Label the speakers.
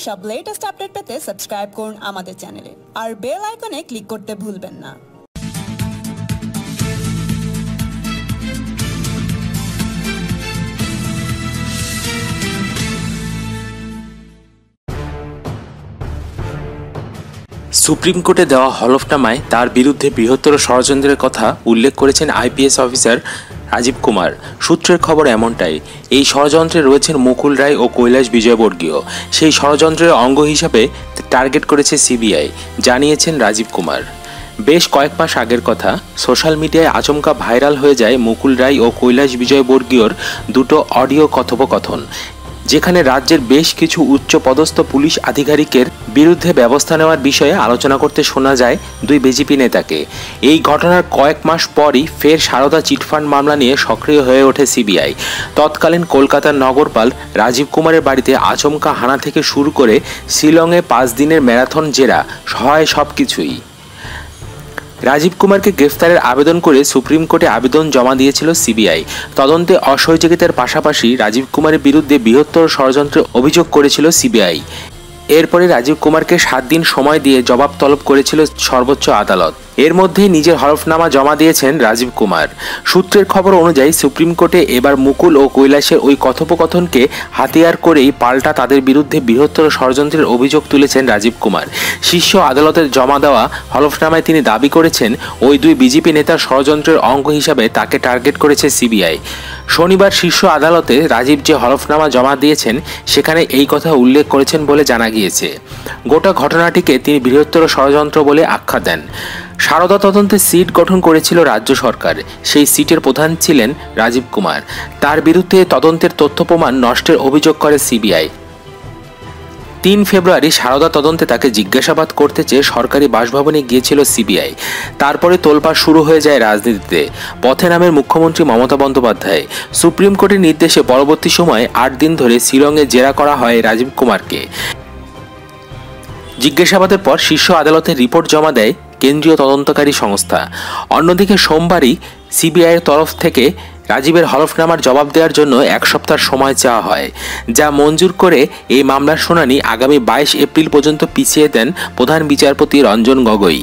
Speaker 1: সব latest update পেতে subscribe করুন আমাদের চ্যানেলে আর বেল আইকনে ক্লিক করতে ভুলবেন না।
Speaker 2: সুপ্রিম কোর্টে দেওয়া হলফনামায় তার বিরুদ্ধে বৃহত্তর ষড়যন্ত্রের কথা উল্লেখ করেছেন আইপিএস অফিসার রাজীব কুমার। সূত্রের খবর এমনটাই, এই ষড়যন্ত্রে রয়েছেন মুকুল রায় ও কৈলাস বিজয়বর্গীয়। সেই ষড়যন্ত্রের অঙ্গ হিসাবে টার্গেট করেছে সিবিআই, জানিয়েছেন রাজীব কুমার। বেশ কয়েক মাস আগের কথা, সোশ্যাল মিডিয়ায় আচমকা ভাইরাল হয়ে যায় মুকুল রায় ও কৈলাস বিজয়বর্গীয়র দুটো অডিও কথোপকথন, যেখানে রাজ্যের বেশ কিছু উচ্চপদস্থ পুলিশ আধিকারিকের বিরুদ্ধে ব্যবস্থা নেওয়ার বিষয়ে আলোচনা করতে শোনা যায় দুই বিজেপি নেতাকে। এই ঘটনার কয়েক মাস পরই ফের সারদা চিটফান্ড মামলা নিয়ে সক্রিয় হয়ে ওঠে সিবিআই। তৎকালীন কলকাতার নগরপাল রাজীব কুমারের বাড়িতে আচমকা হানা থেকে শুরু করে শিলংয়ে 5 দিনের ম্যারাথন জেরা হয় সবকিছুই। রাজীব কুমারকে গ্রেফতারের আবেদন করে সুপ্রিম কোর্টে আবেদন জমা দিয়েছিল সিবিআই। তদন্তে অসহযোগিতার পাশাপাশি রাজীব কুমারের বিরুদ্ধে বৃহত্তর ষড়যন্ত্রের অভিযোগ করেছিল সিবিআই। এরপরে রাজীব কুমারকে 7 দিন সময় দিয়ে জবাব তলব করেছিল সর্বোচ্চ আদালত। এর মধ্যেই নিজের হলফনামা জমা দিয়েছেন রাজীব কুমার। সূত্রের খবর অনুযায়ী সুপ্রিম কোর্টে এবার মুকুল ও কৈলাসের ওই কথোপকথনকে হাতিয়ার করেই পাল্টা তাদের বিরুদ্ধে বৃহত্তর ষড়যন্ত্রের অভিযোগ তুলেছেন রাজীব কুমার। শীর্ষ আদালতের জমা দেওয়া হলফনামায় তিনি দাবি করেছেন, ওই দুই বিজেপি নেতার ষড়যন্ত্রের অঙ্গ হিসাবে তাকে টার্গেট করেছে সিবিআই। শনিবার শীর্ষ আদালতে রাজীব যে হলফনামা জমা দিয়েছেন সেখানে এই কথা উল্লেখ করেছেন বলে জানা গিয়েছে। গোটা ঘটনাটিকে তিনি বৃহত্তর ষড়যন্ত্র বলে আখ্যা দেন। সারদা তদন্তে সিট গঠন করেছিল রাজ্য সরকার, সেই সিটের প্রধান ছিলেন রাজীব কুমার। তার বিরুদ্ধে তদন্তের তথ্য প্রমাণ নষ্টের অভিযোগ করে সিবিআই। 3 ফেব্রুয়ারি সারদা তদন্তে তাকে জিজ্ঞাসাবাদ করতে চেয়ে সরকারি বাসভবনে গিয়েছিল সিবিআই। তারপরে তোলপাড় শুরু হয়ে যায় রাজনীতিতে। পথে নামের মুখ্যমন্ত্রী মমতা বন্দ্যোপাধ্যায়। সুপ্রিম কোর্টের নির্দেশে পরবর্তী সময়ে 8 দিন ধরে শিলংয়ে জেরা করা হয় রাজীব কুমারকে। জিজ্ঞাসাবাদের পর শীর্ষ আদালতের রিপোর্ট জমা দেয় কেন্দ্রীয় তদন্তকারী সংস্থা। অন্যদিকে সোমবারই সিবিআইয়ের তরফ থেকে রাজীবের হলফনামার জবাব দেওয়ার জন্য 1 সপ্তাহ সময় চাওয়া হয়, যা মঞ্জুর করে এই মামলার শুনানি আগামী 22 এপ্রিল পর্যন্ত পিছিয়ে দেন প্রধান বিচারপতি রঞ্জন গগৈ।